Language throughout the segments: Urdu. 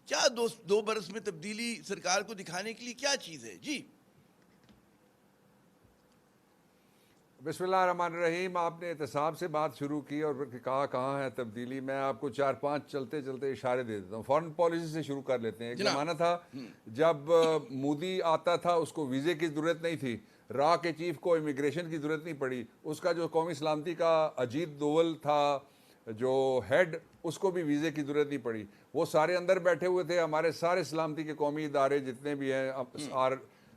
کیا دو برس میں تبدیلی سرکار کو دکھانے کے لیے کیا چیز ہے؟ جی بسم اللہ الرحمن الرحیم. آپ نے احتساب سے بات شروع کی اور کہا کہاں ہے تبدیلی. میں آپ کو 4-5 چلتے چلتے اشارے دے دیتا ہوں. فارن پالیسی سے شروع کر لیتے ہیں. ایک زمانہ تھا جب مودی آتا تھا اس کو ویزے کی ضرورت نہیں تھی, را کے چیف کو امیگریشن کی ضرورت نہیں پڑی, اس کا جو قومی سلامتی کا اجیت دوول تھا جو ہیڈ, اس کو بھی ویزے کی ضرورت نہیں پڑی. وہ سارے اندر بیٹھے ہوئے تھے. ہمارے سارے سلامتی کے قومی ادارے جتنے بھی ہیں,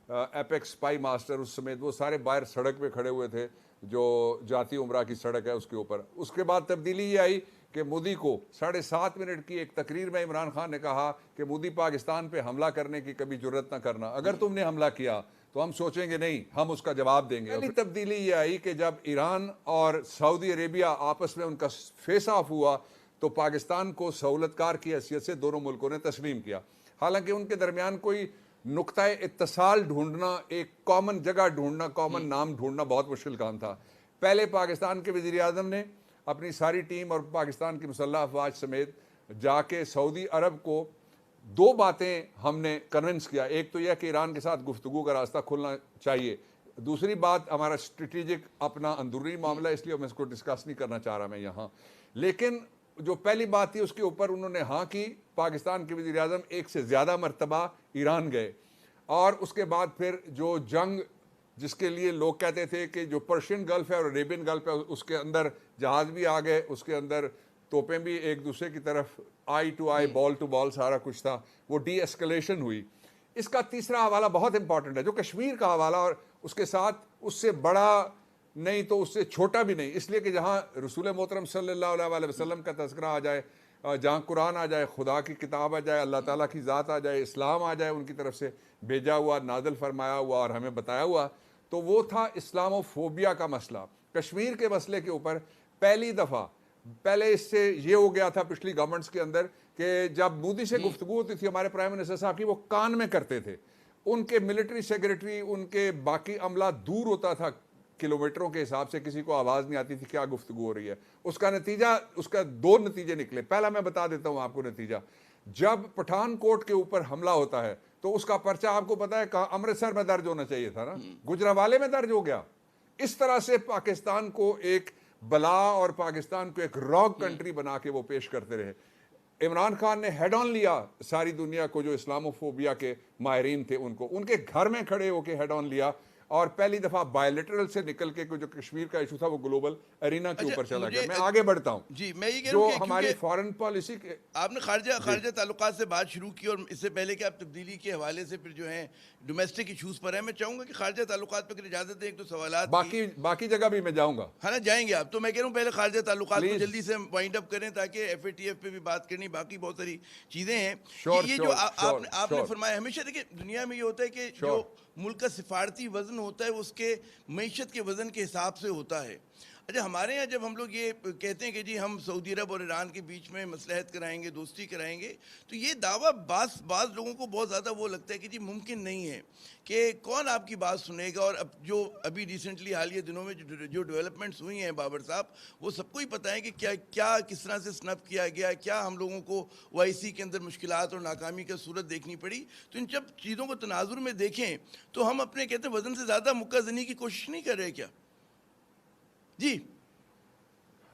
ایپیکس اسپائی ماسٹر اس سمیت, وہ سارے باہر سڑک پہ کھڑے ہوئے تھے جو جاتی عمرہ کی سڑک ہے اس کے اوپر. اس کے بعد تبدیلی یہ آئی کہ مودی کو 7.5 منٹ کی ایک تقریر میں عمران خان نے کہا کہ مودی پاکستان پہ حملہ کرنے کی کبھی جرت نہ کرنا, اگر تم نے حملہ کیا تو ہم سوچیں گے نہیں, ہم اس کا جواب دیں گے. پہلی تبدیلی یہ آئی کہ جب ایران اور سعودی عربیہ آپس میں ان کا فیس آف ہوا تو پاکستان کو سہولت کار کی حیثیت سے دونوں ملکوں نے تسلیم کیا. حالانکہ ان کے درمیان کوئی نقطہ اتصال ڈھونڈنا, ایک کامن جگہ ڈھونڈنا, کامن نام ڈھونڈنا بہت مشکل کام تھا. پہلے پاکستان کے وزیر اعظم نے اپنی ساری ٹیم اور پاکستان کی مسلح افواج سمیت جا کے سعودی عرب کو 2 باتیں ہم نے کنونس کیا. ایک تو یہ کہ ایران کے ساتھ گفتگو کا راستہ کھلنا چاہیے. دوسری بات ہمارا اسٹریٹجک اپنا اندرونی معاملہ, اس لیے میں اس کو ڈسکس نہیں کرنا چاہ رہا میں یہاں. لیکن جو پہلی بات تھی اس کے اوپر انہوں نے ہاں کی. پاکستان کے وزیر اعظم 1 سے زیادہ مرتبہ ایران گئے, اور اس کے بعد پھر جو جنگ جس کے لیے لوگ کہتے تھے کہ جو پرشین گلف ہے اور عربین گلف ہے, اس کے اندر جہاز بھی آ گئے, اس کے اندر توپیں بھی ایک دوسرے کی طرف, آئی ٹو آئی, بال ٹو بال, سارا کچھ تھا. وہ ڈی ایسکلیشن ہوئی. اس کا تیسرا حوالہ بہت امپورٹنٹ ہے جو کشمیر کا حوالہ, اور اس کے ساتھ اس سے بڑا نہیں تو اس سے چھوٹا بھی نہیں, اس لیے کہ جہاں رسول محترم صلی اللہ علیہ وسلم کا تذکرہ آ جائے, جہاں قرآن آ جائے, خدا کی کتاب آ جائے, اللہ تعالیٰ کی ذات آ جائے, اسلام آ جائے, ان کی طرف سے بھیجا ہوا, نازل فرمایا ہوا اور ہمیں بتایا ہوا, تو وہ تھا اسلامو فوبیا کا مسئلہ. کشمیر کے مسئلے کے اوپر پہلی دفعہ, پہلے اس سے یہ ہو گیا تھا پچھلی گورنمنٹس کے اندر کہ جب مودی سے گفتگو ہوتی تھی ہمارے پرائم منسٹر صاحب کی, وہ کان میں کرتے تھے. ان کے ملٹری سیکریٹری, ان کے باقی عملہ دور ہوتا تھا کلومیٹروں کے حساب سے, کسی کو آواز نہیں آتی تھی کیا گفتگو ہو رہی ہے. اس کا نتیجہ, اس کا 2 نتیجے نکلے. پہلا میں بتا دیتا ہوں آپ کو نتیجہ. جب پٹھان کوٹ کے اوپر حملہ ہوتا ہے تو اس کا پرچہ آپ کو پتا ہے کہاں, امرتسر میں درج ہونا چاہیے تھا نا, گجرانوالے میں درج ہو گیا. اس طرح سے پاکستان کو ایک بلا اور پاکستان کو ایک راک کنٹری بنا کے وہ پیش کرتے رہے. عمران خان نے ہیڈ آن لیا ساری دنیا کو, جو اسلامو فوبیا کے ماہرین تھے ان کو, ان کے گھر میں کھڑے ہو کے ہیڈ آن لیا, اور پہلی دفعہ بائیلیٹرل سے نکل کے جو کشمیر کا ایشو تھا وہ گلوبل ارینا کے اوپر چلا گیا. میں آگے بڑھتا ہوں. جی میں یہ کہہ رہا جو ہوں کہ ہماری فارن پالیسی کے, آپ نے خارجہ تعلقات سے بات شروع کی, اور اس سے پہلے کہ آپ تبدیلی کے حوالے سے پھر جو ہیں ڈومیسٹک ایشوز پر ہیں, میں چاہوں گا کہ خارجہ تعلقات پہ اگر اجازت دیں ایک 2 سوالات. باقی جگہ بھی میں جاؤں گا. ہاں نا, جائیں گے آپ. تو میں کہہ رہا ہوں پہلے خارجہ تعلقات کو جلدی سے وائنڈ اپ کریں تاکہ ایف اے ٹی ایف پہ بھی بات کرنی, باقی بہت ساری چیزیں ہیں. یہ جو آپ نے فرمایا, ہمیشہ دیکھیں دنیا میں یہ ہوتا ہے کہ جو ملک کا سفارتی وزن ہوتا ہے وہ اس کے معیشت کے وزن کے حساب سے ہوتا ہے. اچھا, ہمارے یہاں جب ہم لوگ یہ کہتے ہیں کہ جی ہم سعودی عرب اور ایران کے بیچ میں مصلحت کرائیں گے, دوستی کرائیں گے, تو یہ دعویٰ بعض لوگوں کو بہت زیادہ وہ لگتا ہے کہ جی ممکن نہیں ہے کہ کون آپ کی بات سنے گا. اور اب جو ابھی ریسنٹلی حالیہ دنوں میں جو ڈیولپمنٹس ہوئی ہیں بابر صاحب, وہ سب کو ہی پتہ ہے کہ کیا کس طرح سے سنپ کیا گیا, کیا ہم لوگوں کو OIC کے اندر مشکلات اور ناکامی کا صورت دیکھنی پڑی. تو ان جب چیزوں کو تناظر میں دیکھیں تو ہم اپنے کہتے ہیں وزن سے زیادہ مکہ زنی کی کوشش نہیں کر رہے کیا؟ جی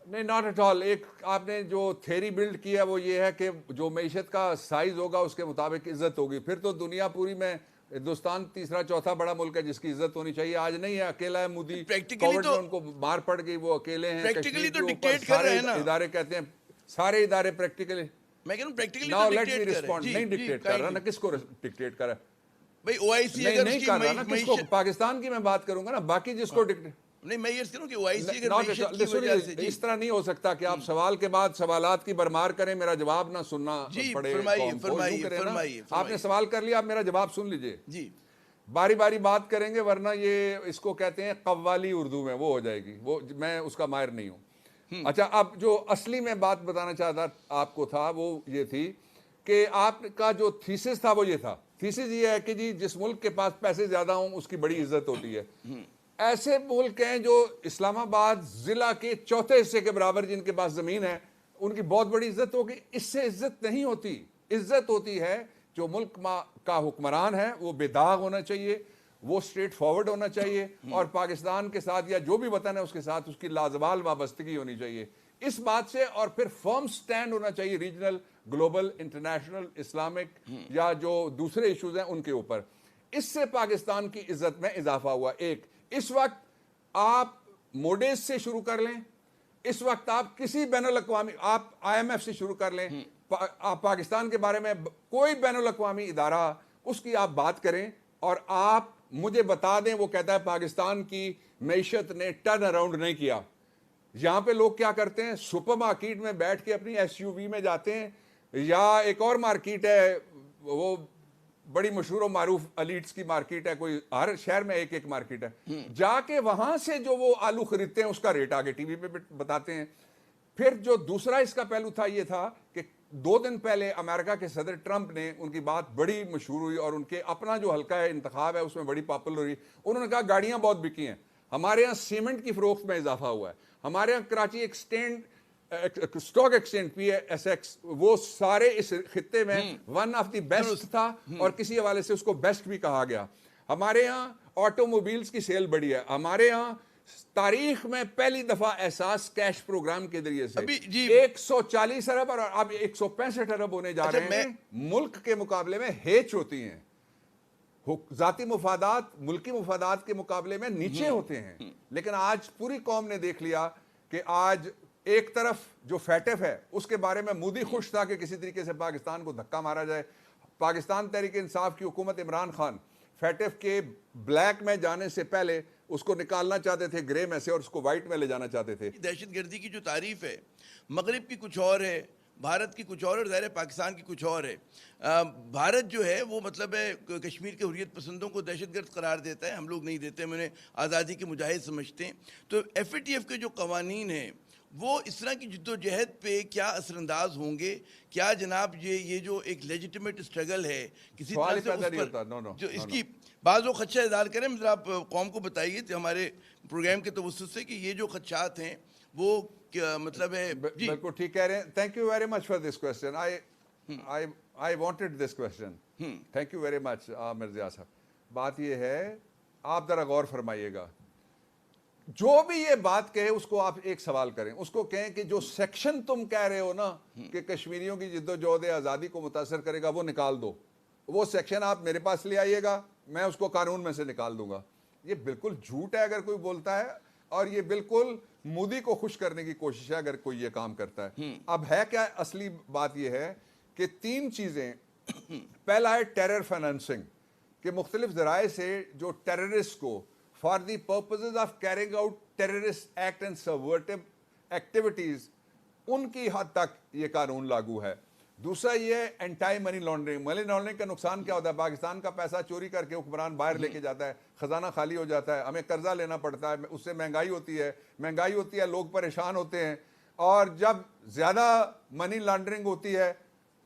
نہیں, ناٹ ایٹ آل. ایک آپ نے جو تھیری بلڈ کیا وہ یہ ہے کہ جو معیشت کا سائز ہوگا اس کے مطابق عزت ہوگی. پھر تو دنیا پوری میں ہندوستان تیسرا چوتھا بڑا ملک ہے جس کی عزت ہونی چاہیے. آج نہیں ہے, اکیلا ہے مودی, کووڈ میں ان کو مار پڑ گئی, وہ اکیلے ہیں. پریکٹیکلی تو ڈکٹیٹ کر رہے ہیں نا ادارے, کہتے ہیں سارے ادارے پریکٹیکلی. میں کہہ رہا ہوں پریکٹیکلی ناؤ تو لیٹ می ڈکٹیٹ کر رہے ریسپونڈ. نہیں ڈکٹیٹ کر رہا نا, کس کو ڈکٹیٹ کر رہا ہے بھائی OIC اگر نہیں کر رہا نا, کس کو, پاکستان کی میں بات کروں گا نا, باقی جس کو ڈکٹیٹ. نہیں, میں یہ کہوں کہ OIC اگر معیشت کی وجہ سے, اس طرح نہیں ہو سکتا کہ آپ سوال کے بعد سوالات کی برمار کریں, میرا جواب نہ سننا پڑے. آپ نے سوال کر لیا, آپ میرا جواب سن لیجئے. جی باری باری بات کریں گے, ورنہ یہ اس کو کہتے ہیں قوالی اردو میں, وہ ہو جائے گی, وہ میں اس کا ماہر نہیں ہوں. اچھا, اب جو اصلی میں بات بتانا چاہتا آپ کو تھا وہ یہ تھی کہ آپ کا جو تھیسس تھا وہ یہ تھا. تھیسس یہ ہے کہ جی جس ملک کے پاس پیسے زیادہ ہوں اس کی بڑی عزت ہوتی ہے. ایسے ملک ہیں جو اسلام آباد ضلع کے چوتھے حصے کے برابر جن کے پاس زمین ہے, ان کی بہت بڑی عزت ہوگی. اس سے عزت نہیں ہوتی. عزت ہوتی ہے جو ملک کا حکمران ہے وہ بے داغ ہونا چاہیے, وہ اسٹریٹ فارورڈ ہونا چاہیے, اور پاکستان کے ساتھ یا جو بھی وطن ہے اس کے ساتھ اس کی لازوال وابستگی ہونی چاہیے اس بات سے, اور پھر فرم سٹینڈ ہونا چاہیے ریجنل, گلوبل, انٹرنیشنل, اسلامک یا جو دوسرے ایشوز ہیں ان کے اوپر. اس سے پاکستان کی عزت میں اضافہ ہوا. ایک اس وقت آپ موڈیز سے شروع کر لیں, اس وقت آپ کسی بین الاقوامی, آپ آئی ایم ایف سے شروع کر لیں, آپ پاکستان کے بارے میں کوئی بین الاقوامی ادارہ اس کی آپ بات کریں اور آپ مجھے بتا دیں وہ کہتا ہے پاکستان کی معیشت نے ٹرن اراؤنڈ نہیں کیا. یہاں پہ لوگ کیا کرتے ہیں, سپر مارکیٹ میں بیٹھ کے اپنی ایس یو وی میں جاتے ہیں, یا ایک اور مارکیٹ ہے وہ بڑی مشہور و معروف الیٹس کی مارکیٹ ہے, کوئی ہر شہر میں ایک ایک مارکیٹ ہے, جا کے وہاں سے جو وہ آلو خریدتے ہیں اس کا ریٹ آگے ٹی وی پہ بتاتے ہیں. پھر جو دوسرا اس کا پہلو تھا یہ تھا کہ 2 دن پہلے امریکہ کے صدر ٹرمپ نے, ان کی بات بڑی مشہور ہوئی اور ان کے اپنا جو حلقہ ہے انتخاب ہے اس میں بڑی پاپولر ہوئی, انہوں نے کہا گاڑیاں بہت بکی ہیں, ہمارے یہاں سیمنٹ کی فروخت میں اضافہ ہوا ہے, ہمارے یہاں Karachi stock exchange P S x وہ سارے اس خطے میں ون آف دی بیسٹ تھا, اور کسی حوالے سے اس کو بیسٹ بھی کہا گیا. ہمارے یہاں آٹو موبائلز کی سیل بڑی ہے, ہمارے یہاں تاریخ میں پہلی دفعہ احساس کیش پروگرام کے ذریعے سے 140 ارب اور اب 165 ارب ہونے جا رہے ہیں. ملک کے مقابلے میں ہیچ ہوتی ہیں, ذاتی مفادات ملکی مفادات کے مقابلے میں نیچے ہوتے ہیں. لیکن آج پوری قوم نے دیکھ لیا کہ آج ایک طرف جو فیٹف ہے اس کے بارے میں مودی خوش تھا کہ کسی طریقے سے پاکستان کو دھکا مارا جائے. پاکستان تحریک انصاف کی حکومت عمران خان فیٹف کے بلیک میں جانے سے پہلے اس کو نکالنا چاہتے تھے گرے میں سے اور اس کو وائٹ میں لے جانا چاہتے تھے. دہشت گردی کی جو تعریف ہے مغرب کی کچھ اور ہے, بھارت کی کچھ اور ظاہر پاکستان کی کچھ اور ہے. بھارت جو ہے وہ مطلب ہے کشمیر کے حریت پسندوں کو دہشت گرد قرار دیتا ہے, ہم لوگ نہیں دیتے, ہم انہیں آزادی کے مجاہد سمجھتے ہیں. تو ایف اے ٹی ایف کے جو قوانین ہیں وہ اس طرح کی جد و جہد پہ کیا اثر انداز ہوں گے؟ کیا جناب یہ جو ایک لیجیٹیمیٹ اسٹرگل ہے کسی طرح سے اس پر جو اس کی بعض وہ خدشہ اظہار کریں, ذرا آپ قوم کو بتائیے ہمارے پروگرام کے توسط سے کہ یہ جو خدشات ہیں وہ کیا مطلب ہے؟ بالکل ٹھیک کہہ رہے ہیں. Thank you very much for this question. I wanted this question. Thank you very much Mirza صاحب. بات یہ ہے, آپ ذرا غور فرمائیے گا, جو بھی یہ بات کہے اس کو آپ ایک سوال کریں, اس کو کہیں کہ جو سیکشن تم کہہ رہے ہو نا کہ کشمیریوں کی جد و جہد آزادی کو متاثر کرے گا وہ نکال دو, وہ سیکشن آپ میرے پاس لے آئیے گا, میں اس کو قانون میں سے نکال دوں گا. یہ بالکل جھوٹ ہے اگر کوئی بولتا ہے, اور یہ بالکل مودی کو خوش کرنے کی کوشش ہے اگر کوئی یہ کام کرتا ہے. اب ہے کیا اصلی بات یہ ہے کہ 3 چیزیں. پہلا ہے ٹیرر فائنانسنگ, کہ مختلف ذرائع سے جو ٹیررسٹ کو for the purposes of carrying out terrorist act and supportive activities, ان کی حد تک یہ قانون لاگو ہے. دوسرا یہ ہے anti money laundering. Money laundering کا نقصان کیا ہوتا ہے؟ پاکستان کا پیسہ چوری کر کے حکمران باہر لے کے جاتا ہے, خزانہ خالی ہو جاتا ہے, ہمیں قرضہ لینا پڑتا ہے, اس سے مہنگائی ہوتی ہے, لوگ پریشان ہوتے ہیں, اور جب زیادہ منی لانڈرنگ ہوتی ہے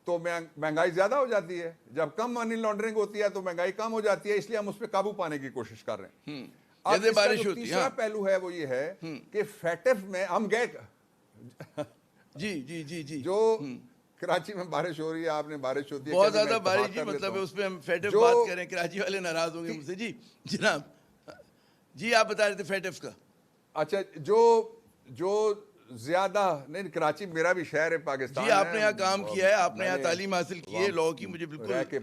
تو مہنگائی زیادہ ہو جاتی ہے, جب کم منی لانڈرنگ ہوتی ہے تو مہنگائی کم ہو جاتی ہے. اس لیے ہم اس پہ قابو پانے کی کوشش کر رہے ہیں. اب اس کا جو تیسرا پہلو ہے وہ یہ ہے کہ فیٹف میں ہم گئے جی جو کراچی میں بارش ہو رہی ہے, آپ نے بارش ہوتی ہے بہت زیادہ بارش, جی مطلب اس پہ ہم فیٹف بات کریں, کراچی والے ناراض ہوں گے مجھ سے. جی جناب, جی آپ بتا رہے تھے فیٹف کا. اچھا, جو زیادہ نہیں, کراچی میرا بھی شہر ہے پاکستان. جی آپ نے یہاں کام کیا ہے, آپ نے یہاں تعلیم حاصل کی ہے لاء کی, مجھے بالکل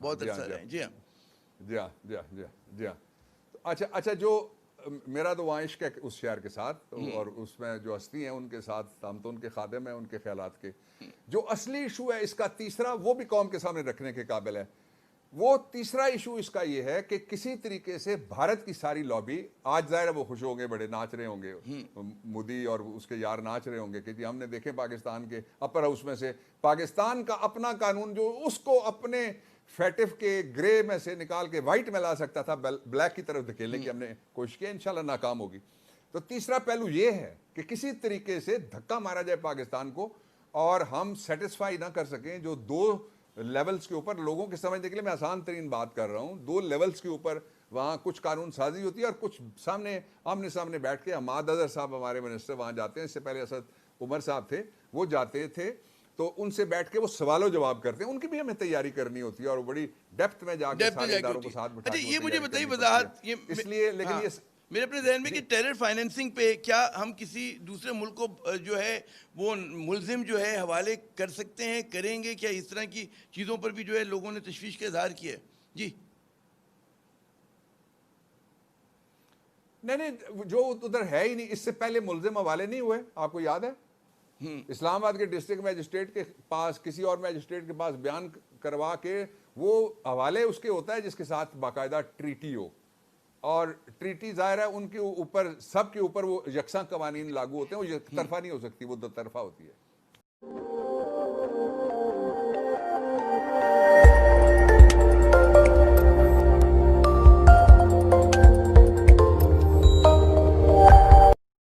بہت اچھا رہا ہے. جی ہاں جی ہاں. اچھا جو میرا تو وہاں عشق ہے اس شہر کے ساتھ, اور اس میں جو ہستی ہیں ان کے ساتھ ہم تو ان کے خادم ہیں, ان کے خیالات کے. جو اصلی ایشو ہے اس کا تیسرا, وہ بھی قوم کے سامنے رکھنے کے قابل ہے. وہ تیسرا ایشو اس کا یہ ہے کہ کسی طریقے سے بھارت کی ساری لابی, آج ظاہر ہے وہ خوش ہوں گے, بڑے ناچ رہے ہوں گے, مودی اور اس کے یار ناچ رہے ہوں گے کہ جی ہم نے دیکھے پاکستان کے اپر ہاؤس میں سے پاکستان کا اپنا قانون جو اس کو اپنے فیٹف کے گرے میں سے نکال کے وائٹ میں لا سکتا تھا, بلیک کی طرف دھکیلنے کی ہم نے کوشش کی, انشاءاللہ ناکام ہوگی. تو تیسرا پہلو یہ ہے کہ کسی طریقے سے دھکا مارا جائے پاکستان کو, اور ہم سیٹسفائی نہ کر سکیں جو 2 لیولز کے اوپر, لوگوں کے سمجھنے کے لیے میں آسان ترین بات کر رہا ہوں, 2 لیولز کے اوپر وہاں کچھ قانون سازی ہوتی ہے, اور کچھ آمنے سامنے بیٹھ کے. حماد اظہر صاحب ہمارے منسٹر وہاں جاتے ہیں, اس سے پہلے اسد عمر صاحب تھے, وہ جاتے تھے تو ان سے بیٹھ کے وہ سوال و جواب کرتے ہیں, ان کی بھی ہمیں تیاری کرنی ہوتی ہے اور بڑی ڈیپتھ میں جا کے سارے اداروں کو ساتھ بٹھا کے. یہ مجھے بتائیے وضاحت, اس لیے لیکن یہ میرے اپنے ذہن میں کہ ٹیرر فائنینسنگ پہ کیا ہم کسی دوسرے ملک کو جو ہے وہ ملزم جو ہے حوالے کر سکتے ہیں, کریں گے کیا؟ اس طرح کی چیزوں پر بھی جو ہے لوگوں نے تشویش کا اظہار کیا ہے. جی نہیں, جو ادھر ہے ہی نہیں. اس سے پہلے ملزم حوالے نہیں ہوئے, آپ کو یاد ہے؟ اسلام آباد کے ڈسٹرکٹ میجسٹریٹ کے پاس کسی اور میجسٹریٹ کے پاس بیان کروا کے وہ حوالے اس کے ہوتا ہے جس کے ساتھ باقاعدہ ٹریٹی ہو, اور ٹریٹی ظاہر ہے ان کے اوپر سب کے اوپر وہ یکساں قوانین لاگو ہوتے ہیں, وہ یک طرفہ نہیں ہو سکتی, وہ دو طرفہ ہوتی ہے.